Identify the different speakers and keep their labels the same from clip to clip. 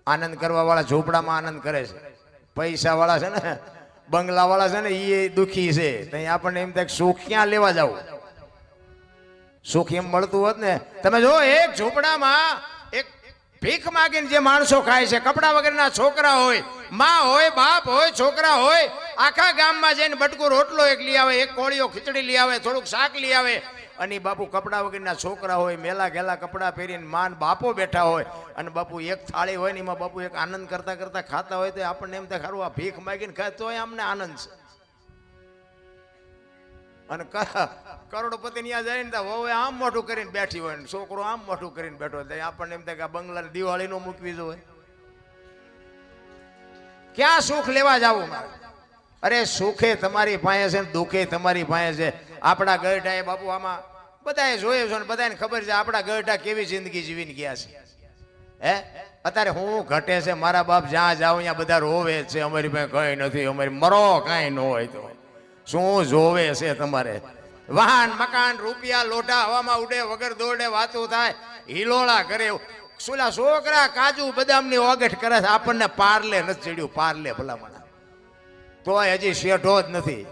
Speaker 1: આનંદ કરવા વાળા ઝૂંપડામાં આનંદ કરે છે, પૈસા વાળા છે ને બંગલા વાળા છે ને એ દુખી છે. ત્યાં આપણને એમ થાય સુખ ક્યાં લેવા જવું? સુખ એમ મળતું હોત ને. તમે જો એક ઝૂંપડામાં એક ભીખ માગીને જે માણસો ખાય છે, કપડા વગરના છોકરા હોય, માં હોય, બાપ હોય, છોકરા હોય, આખા ગામમાં જઈને બટકું રોટલો એક લઈ આવે, એક કોળીઓ ખીચડી લઈ આવે, થોડુંક શાક લઈ આવે, અને બાપુ કપડા વગરના છોકરા હોય, મેલા ઘેલા કપડા પહેરીને માન બાપો બેઠા હોય, અને બાપુ એક થાળી હોય ને એમાં બાપુ એક આનંદ કરતા કરતા ખાતા હોય તો આપણને એમ થાય ખારું આ ભીખ માગીને ખાય તોય અમને આનંદ છે. અને કરોડપતિ ત્યાં જાય ને વહુ આમ મોઢું કરીને બેઠી હોય ને છોકરો આમ મોઢું કરીને બેઠો હોય, આપણને એમ થાય કે આ બંગલા દિવાળી નો મૂકવી જોઈએ. ક્યાં સુખ લેવા જવું મારે? અરે સુખે તમારી પાસે છે ને દુઃખે તમારી પાસે છે. આપણા ગઢા બાપુ આમાં બધાએ જોયું છે ને બધાને ખબર છે આપણા ગઢા કેવી જિંદગી જીવીને ગયા છે. હે અત્યારે હું ઘટે છે, મારા બાપ જ્યાં જાવ ત્યાં બધા રોવે છે, અમારી પાસે કઈ નથી, અમારી મરો કઈ ન હોય તો શું જોવે છે તમારે? વાહન મકાન રૂપિયા લોઢા હવામાં ઉડે, વગર દોડે વાતો થાય, હિલોળા કરે. સુલા છોકરા કાજુ બદામની ઓગઠ કરે છે, આપણને પાર્લે નથી ચડ્યું, પાર્લે ભલામણ તોય હજી શેઠો જ નથી.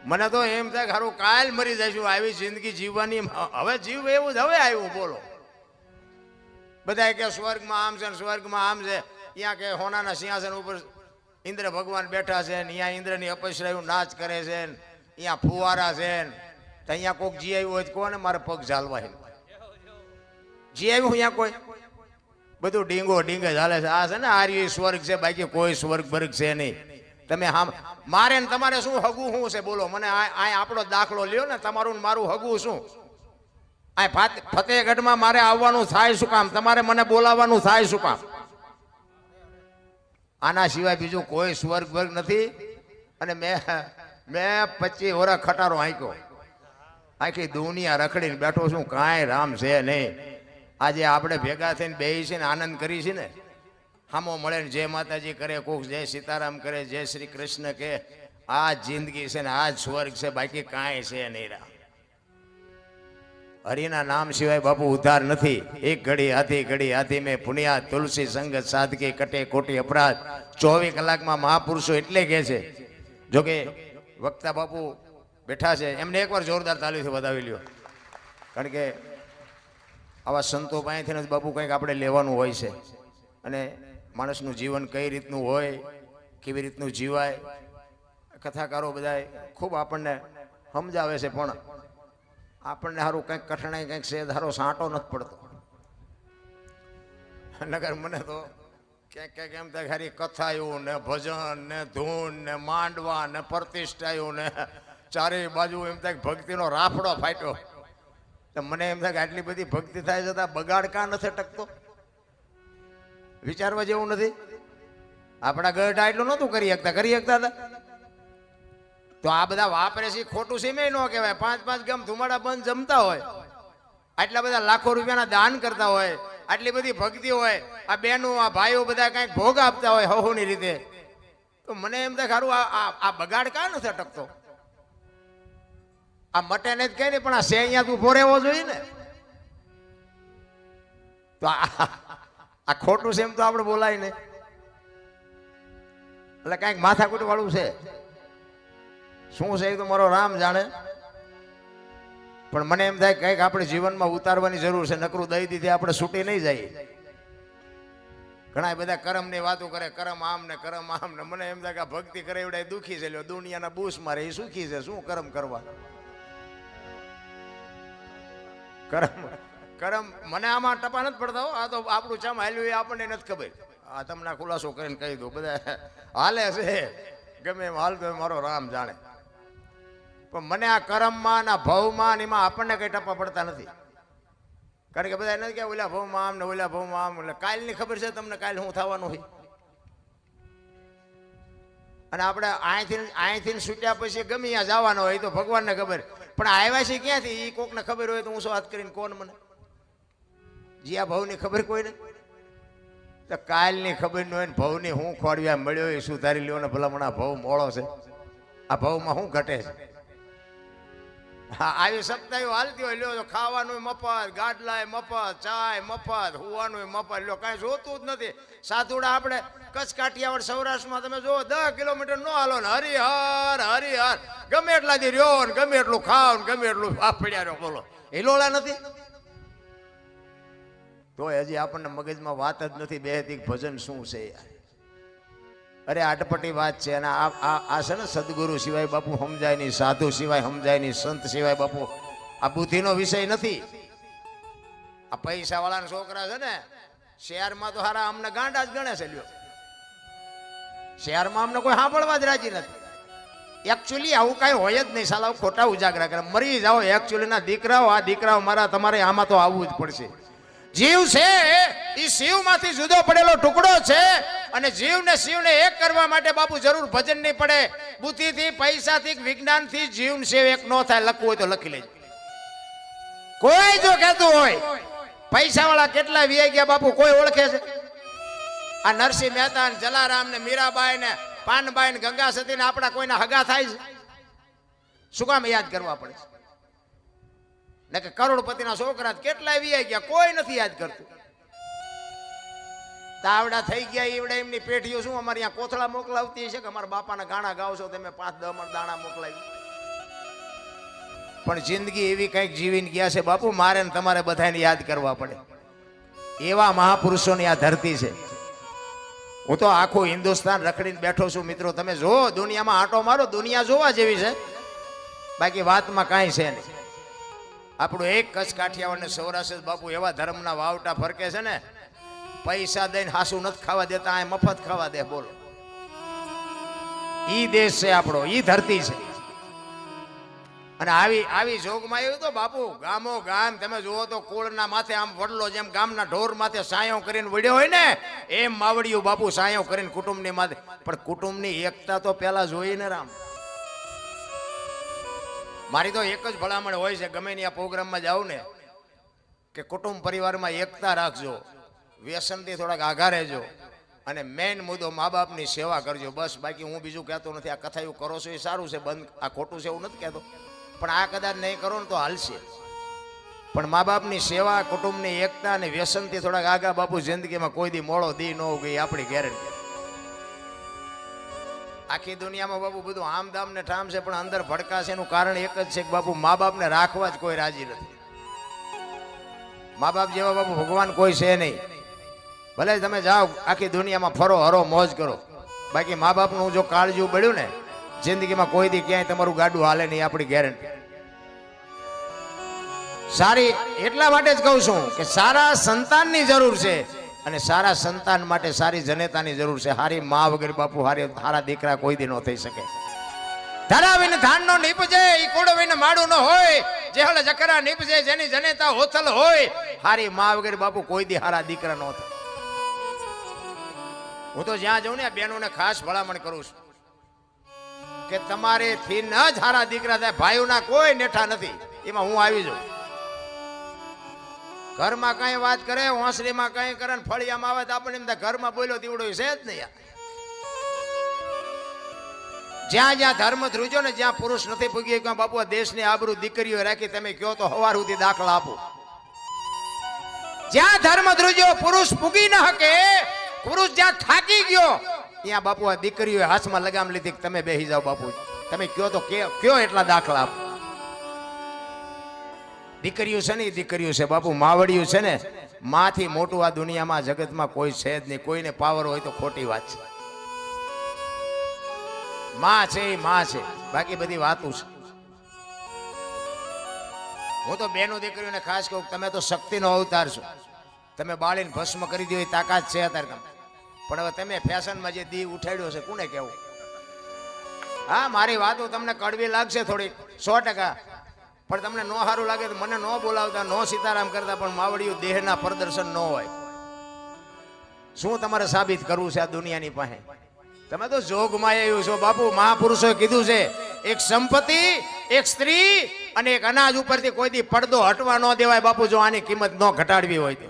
Speaker 1: મને તો એમ થાય હારું કાલ મરી જઈશું, આવી જિંદગી જીવવાની હવે જીવ એવું જ હવે આવ્યું. બોલો બધા કે સ્વર્ગમાં આમ છે ને સ્વર્ગમાં આમ છે, ત્યાં કે હોનાના સિંહાસન ઉપર ઇન્દ્ર ભગવાન બેઠા છે ને અહીંયા ઇન્દ્રની અપસરાયું નાચ કરે છે ને અહીંયા ફુવારા છે ને અહીંયા કોઈક જી આવ્યું હોય કોને મારે પગ ઝાલવા જી આવ્યું અહીંયા કોઈ બધું ડીંગો ડીંગે ચાલે છે. આ છે ને આર્ય સ્વર્ગ છે, બાકી કોઈ સ્વર્ગ વર્ગ છે નહીં. તમે હા મારે ને તમારે શું હગું શું છે? બોલો મને. આ આપણો દાખલો લ્યો ને, તમારું ને મારું હગું શું? આ ફતેહગઢમાં મારે આવવાનું થાય શું કામ? તમારે મને બોલાવવાનું થાય શું કામ? આના સિવાય બીજું કોઈ સ્વર્ગ વર્ગ નથી. અને મેં 25 વર્ષ ખટારો હાંક્યો, આખી દુનિયા રખડીને બેઠો છું, કાંઈ રામ છે નહીં. આજે આપણે ભેગા થઈને બેસી છે ને આનંદ કરી છે ને, હામો મળે ને જય માતાજી કરે, કોક જય સીતારામ કરે, જય શ્રી કૃષ્ણ કે. આ જિંદગી છે ને આ જ સ્વર્ગ છે, બાકી કાંઈ છે નહીં. રામ હરિના નામ સિવાય બાપુ ઉદ્ધાર નથી. એક ઘડી હાથી મેં પુણ્યા તુલસી સંગત સાધકી કટે કોટી અપરાધ. 24 કલાકમાં મહાપુરુષો એટલે કહે છે. જોકે વક્તા બાપુ બેઠા છે, એમને એકવાર જોરદાર તાલીથી વધાવી લ્યો. કારણ કે આવા સંતો પાસેથી બાપુ કંઈક આપણે લેવાનું હોય છે. અને માણસનું જીવન કઈ રીતનું હોય, કેવી રીતનું જીવાય, કથાકારો બધા ખૂબ આપણને સમજાવે છે. પણ આપણને સારું કંઈક કઠણાઈ કંઈક છે ધારો સાંટો નથી પડતો. નગર મને તો ક્યાંક ક્યાંક એમ થાય ખાલી કથાયું ને ભજન ને ધૂન ને માંડવા ને પ્રતિષ્ઠાયું ને ચારે બાજુ એમ થાય ભક્તિનો રાફડો ફાટ્યો. તો મને એમ થાય કે આટલી બધી ભક્તિ થાય છતાં બગાડ કાં નથી ટકતો? વિચારવા જેવું નથી? આપણા ગઢા એટલું નહોતું કરી શકતા હતા. તો આ બધા વાપરે છે ખોટું છે મેં ન કહેવાય. 5 ગામ ધુમાડા બંધ જમતા હોય, આટલા બધા લાખો રૂપિયાના દાન કરતા હોય, આટલી બધી ભક્તિ હોય, આ બહેનો આ ભાઈઓ બધા કંઈક ભોગ આપતા હોય હહોની રીતે. તો મને એમ થાય ખારું આ બગાડ કાં નથી અટકતો? આ મટે ને જ કઈ નહીં, પણ આ સે અહીંયા તું ફોરેવો જોઈએ ને. તો આ ખોટું છે એમ તો આપણે બોલાય ને. એટલે કંઈક માથાકૂટ વાળું છે. શું છે એ તો મારો રામ જાણે. પણ મને એમ થાય કંઈક આપણે જીવનમાં ઉતારવાની જરૂર છે, નકરું દઈ દીધી આપણે છૂટી નહીં જાય. ઘણા બધા કર્મની વાતો કરે, કર્મ આમ ને કર્મ આમ ને. મને એમ થાય કે ભક્તિ કરે એવડા દુઃખી છે, લ્યો દુનિયાના બૂસ મારે એ સુખી છે. શું કર્મ કરવા? કર્મ મને આમાં ટપા નથી પડતા હો. આ તો આપણું ચમ હાલ્યું એ આપણને નથી ખબર. આ તમને ખુલાસો કરીને કહી દઉં, બધા હાલે છે ગમે એમ હાલતો મારો રામ જાણે. પણ મને આ કર્મમાં ના ભવમાં એમાં આપણને કઈ ટપા પડતા નથી. કારણ કે બધા નથી કે ઓલા ભવમાં આમ ને ઓલા ભવમાં આમ. એટલે કાલની ખબર છે તમને, કાલ શું થવાનું હોય. અને આપણે અહીંથી છૂટ્યા પછી ગમે ત્યાં જવાનો હોય તો ભગવાનને ખબર. પણ આવ્યા છે ક્યાંથી એ કોકને ખબર હોય તો હું શું વાત કરીને કોણ મને? જ્યાં ભવની ખબર કોઈને તો કાલની ખબર ન હોય ને ભવની હું ખોડવ્યા મળ્યો એ સુધારી લ્યો ને ભલામણ આ ભવ મોળો છે. આ ભવમાં શું ઘટે છે? હા, આવી સપ્તાહ હાલતી હોય લ્યો, ખાવાનું મફત, ગાડલાય મફત, ચાય મફત, હુવાનું મફત, લ્યો કાંઈ જોતું જ નથી. સાતુડા આપણે કચ્છ કાઠિયાવાડ સૌરાષ્ટ્રમાં તમે જો 10 કિલોમીટર નો હાલો ને હરિહર હરિહર ગમે એટલા દી રહ્યો ને ગમે એટલું ખાવ ને ગમે એટલું પડ્યા રહ્યો. બોલો હિલોળા નથી તો હજી આપણને મગજમાં વાત જ નથી બેહતી ભજન શું છે યાર. અરે અટપટી વાત છે. અને આ છે ને સદગુરુ સિવાય બાપુ સમજાય નહીં, સાધુ સિવાય સમજાય નહીં, સંત સિવાય બાપુ આ બુદ્ધિનો વિષય નથી. આ પૈસા વાળાના છોકરા છે ને શહેરમાં તો હારા અમને ગાંડા જ ગણે છે લ્યો. શહેરમાં અમને કોઈ સાંભળવા જ રાજી નથી. એકચ્યુઅલી આવું કાંઈ હોય જ નહીં. સાલા ખોટા ઉજાગરા કરે મરી જાઓ. એકચ્યુઅલી ના દીકરાઓ, આ દીકરાઓ મારા તમારે આમાં તો આવવું જ પડશે. જીવ છે એ શિવમાંથી જુદો પડેલો ટુકડો છે અને જીવને શિવને એક કરવા માટે બાપુ જરૂર ભજન નહીં પડે. બુદ્ધિથી, પૈસાથી, વિજ્ઞાનથી જીવન શિવ એક ન થાય. લખવું હોય તો લખી લેજો. કોઈ જો કહેતું હોય પૈસા વાળા કેટલા વીઆઈ ગયા બાપુ કોઈ ઓળખે છે? આ નરસિંહ મહેતા ને જલારામ ને મીરાબાઈ ને પાનબાઈ ને ગંગા સતી ને આપણા કોઈના હગા થાય છે? શું કામ યાદ કરવા પડે છે? ને કે કરોડપતિના છોકરા કેટલાય વીઆઈ ગયા કોઈ નથી યાદ કરતું. તાવડા થઈ ગયા ઈવડા એમની પેઢીઓ શું અમારે અહીંયા કોથળા મોકલાવતી છે કે અમારા બાપાના ગાણા ગાવશો તમે 5-10 મણ દાણા મોકલાવી. પણ જિંદગી એવી કંઈક જીવીને ગયા છે બાપુ મારે ને તમારે બધાને યાદ કરવા પડે. એવા મહાપુરુષોની આ ધરતી છે. હું તો આખું હિન્દુસ્તાન રખડીને બેઠો છું મિત્રો. તમે જો દુનિયામાં આંટો મારો, દુનિયા જોવા જેવી છે, બાકી વાતમાં કાંઈ છે નહીં. આપણું એક કચ્છ કાઠિયાવાડ ને સૌરાષ્ટ્ર બાપુ એવા ધર્મના વાવટા ફરકે છે ને પૈસા દઈને હાસું નથી ખાવા દેતા, આ મફત ખાવા દે. બોલો ઈ દેશ છે આપણો, ઈ ધરતી છે. અને આવી જોગમાં એવું તો બાપુ ગામો ગામ તમે જુઓ તો કુળના માથે આમ વડલો જેમ ગામના ઢોર માથે સાયો કરીને વડ્યો હોય ને એમ માવડિયું બાપુ સાયો કરીને કુટુંબની માથે. પણ કુટુંબની એકતા તો પેલા જોઈને રામ. મારી તો એક જ ભલામણ હોય છે ગમે ત્યાં પ્રોગ્રામમાં જાઉં ને કે કુટુંબ પરિવારમાં એકતા રાખજો, વ્યસનથી થોડાક આઘા રહેજો અને મેઇન મુદ્દો મા બાપની સેવા કરજો. બસ બાકી હું બીજું કહેતો નથી. આ કથા એવું કરો છો એ સારું છે, બંધ આ ખોટું છે એવું નથી કહેતો, પણ આ કદાચ નહીં કરો ને તો હાલશે. પણ મા બાપની સેવા, કુટુંબની એકતા અને વ્યસનથી થોડાક આગા બાપુ જિંદગીમાં કોઈ દી મોડો દી ન ગઈ આપણી ગેરંટી. આખી દુનિયામાં બાપુ બધું આમદામ ને ઠામ છે પણ અંદર ભડકાશે એનું કારણ એક જ છે કે બાપુ મા બાપને રાખવા જ કોઈ રાજી નથી. મા બાપ જેવા બાપુ ભગવાન કોઈ છે નહીં. ભલે તમે જાઓ આખી દુનિયામાં ફરો હરો મોજ કરો, બાકી મા બાપનું જો કાળજું બળ્યું ને જિંદગીમાં કોઈ દી ક્યાંય તમારું ગાડું હાલે નહીં આપણી ગેરંટી. સારી એટલા માટે જ કહું છું કે સારા સંતાનની જરૂર છે અને સારા સંતાન માટે સારી જનેતાની જરૂર છે. હારી મા વગર બાપુ હારા દીકરા કોઈ દી ન થઈ શકે. ધરાવીને ધાન નો નીપજે ઈ કુડવીને માડું ન હોય, જેહળ જકરા નીપજે જેની જનેતા હોથલ હોય. હારી મા વગર બાપુ કોઈ દી હારા દીકરા ન થાય. હું તો જ્યાં જાઉં ને આ બહેનોને ખાસ ભલામણ કરું છું કે તમારે થી ન જ હારા દીકરા થાય. ભાઈઓના કોઈ નેઠા નથી, એમાં હું આવી જાઉં. ઘરમાં કઈ વાત કરે, હોંસરીમાં કઈ કરે ને ફળિયામાં આવે તો આપણને એમ થાય ઘરમાં બોલ્યો તેવડો છે જ નહીં. જ્યાં જ્યાં ધર્મ ધ્રુજો ને જ્યાં પુરુષ નથી પૂગ્યો કે બાપુ દેશની આબરૂ દીકરીઓ રાખી તમે કયો તો હવાર સુધી દાખલા આપો. જ્યાં ધર્મ ધ્રુજો પુરુષ પૂગી ન શકે, પુરુષ જ્યાં થાકી ગયો ત્યાં બાપુ આ દીકરીઓ હાથમાં લગામ લીધી કે તમે બેસી જાઓ બાપુ, તમે કયો તો કયો એટલા દાખલા આપો. દીકરીઓ છે ને એ દીકરીઓ છે બાપુ, માવડિયું છે ને માથી મોટું આ દુનિયામાં જગતમાં કોઈ છે જ નહીં. કોઈને પાવર હોય તો ખોટી વાત છે. માં છે એ માં છે, બાકી બધી વાતું છે. હું તો બેનો દીકરીઓને ખાસ કહું તમે તો શક્તિનો અવતાર છો. તમે બાળીને ભસ્મ કરી દો એ તાકાત છે અત્યારે તમે, પણ હવે તમે ફેશનમાં જે દી ઉઠાડ્યો છે કોને કેવું? હા મારી વાતો તમને કડવી લાગશે થોડી 100%, પણ તમને નો સારું લાગે તો મને નો બોલાવતા, નો સીતારામ કરતા, પણ માવડિયું દેહના પ્રદર્શન ન હોય. શું તમારે સાબિત કરવું છે આ દુનિયાની પાસે? તમે તો જોગમાં આવ્યું છો બાપુ. મહાપુરુષોએ કીધું છે એક સંપત્તિ, એક સ્ત્રી અને એક અનાજ ઉપરથી કોઈ દી પડદો હટવા ન દેવાય બાપુ, જો આની કિંમત ન ઘટાડવી હોય તો.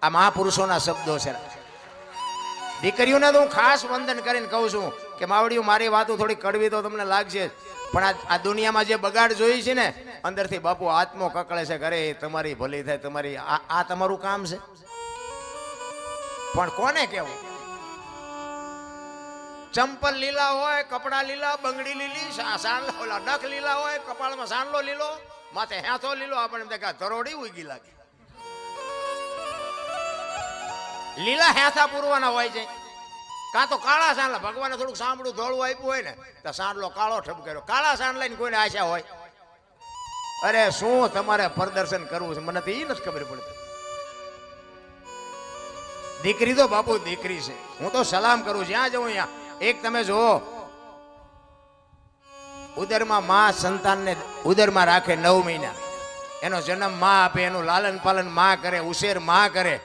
Speaker 1: આ મહાપુરુષોના શબ્દો છે. દીકરીઓને તો હું ખાસ વંદન કરીને કહું છું કે માવડિયું મારી વાતો થોડી કડવી તો તમને લાગશે, પણ આ દુનિયામાં જે બગાડ જોઈ છે ને અંદરથી બાપુ આત્મો કકળે છે, ઘરે તમારી ભલી થાય, તમારી આ તમારું કામ છે. પણ કોને કેવું? ચંપલ લીલા હોય, કપડા લીલા, બંગડી લીલી, સાંડલો ઓલા નખ લીલા હોય, કપાળમાં સાંડલો લીલો, માથે હાથો લીલો, આપણે એમ દેખા ધરોડી ઉગી લાગે. લીલા હાથા પૂરવાના હોય છે, કાં તો કાળા સાંડલા. ભગવાને થોડુંક સાંભળું ધોળું આપ્યું હોય ને તો સાંડલો કાળો ઠપકેરો, કાળા સાંડલા કોઈને આશા હોય? અરે શું તમારે પ્રદર્શન કરવું છે મને તો એ નથી ખબર પડતી. દીકરી તો બાપુ દીકરી છે, હું તો સલામ કરું જ્યાં જઉં ત્યાં. એક તમે જુઓ, ઉદરમાં માં સંતાનને ઉદરમાં રાખે 9 મહિના, એનો જન્મ માં આપે, એનું લાલન પાલન માં કરે, ઉછેર માં કરે,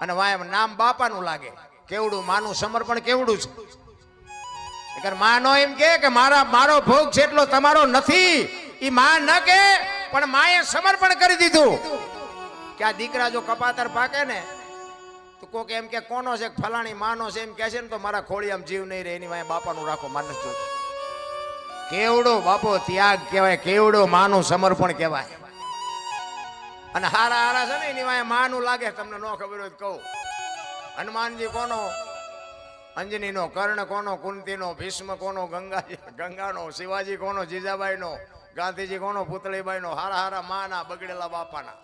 Speaker 1: અને વાય નામ બાપાનું લાગે. કેવડું માનું સમર્પણ કેવડું છે. માનો એમ કે મારો ભોગ છે એટલો તમારો નથી, એ માં ન કે, પણ માએ સમર્પણ કરી દીધું કે આ દીકરા જો કપાતર પાકે ને તો કોક એમ કે કોનો છે, ફલાણી માનો છે એમ કે છે ને, તો મારા ખોળી આમ જીવ નહીં રહે, એની વાય બાપાનું રાખો. માનસ જો કેવડો બાપો ત્યાગ કહેવાય, કેવડો માનું સમર્પણ કહેવાય. અને હારા હારા છે ને એની વાય માનું લાગે. તમને ન ખબર હોય તો કહું, હનુમાનજી કોનો? અંજનીનો. કર્ણ કોનો? કુંતીનો. ભીષ્મ કોનો? ગંગાનો. શિવાજી કોનો? જીજાબાઈનો. ગાંધીજી કોનો? પુતળીબાઈનો. હારા હારા માના, બગડેલા બાપાના.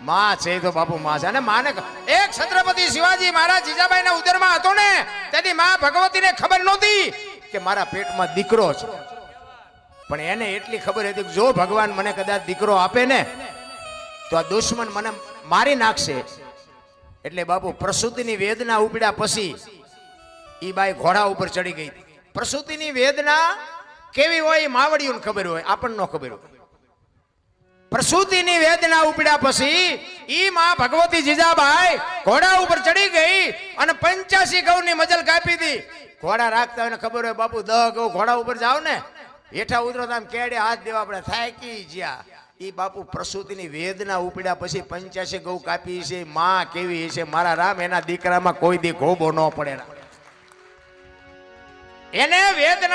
Speaker 1: માં છે તો બાપુ માં છે. અને માને એક છત્રપતિ શિવાજી મહારાજ જીજાબાઈના ઉદરમાં હતો ને, તેથી માં ભગવતીને ખબર નહોતી કે મારા પેટમાં દીકરો છે. પણ એને એટલી ખબર હતી કે જો ભગવાન મને કદાચ દીકરો આપે ને તો આ દુશ્મન મને મારી નાખશે. એટલે બાપુ પ્રસૂતિની વેદના ઉપડ્યા પછી ઈ બાઈ ઘોડા ઉપર ચડી ગઈ. પ્રસૂતિની વેદના કેવી હોય માવડીઓને ખબર હોય, આપણને ન ખબર હોય. પ્રસૂતિની વેદના ઉપડ્યા પછી ઈ માં ભગવતી જીજાબાઈ ઘોડા ઉપર ચડી ગઈ અને 85 ગૌની મજલ કાપી દી. ઘોડા રાખતા હોય ખબર હોય બાપુ 10 ગૌ ઘોડા ઉપર જાવ ને, હેઠા ઉતરો તો આમ કેડે હાથ દેવા પડે, થાકી જ્યા. ઈ બાપુ પ્રસૂતિની વેદના ઉપડ્યા પછી 85 ગૌ કાપી છે. માં કેવી છે મારા રામ, એના દીકરામાં કોઈ દી ગોબો ન પડે. એને વેદના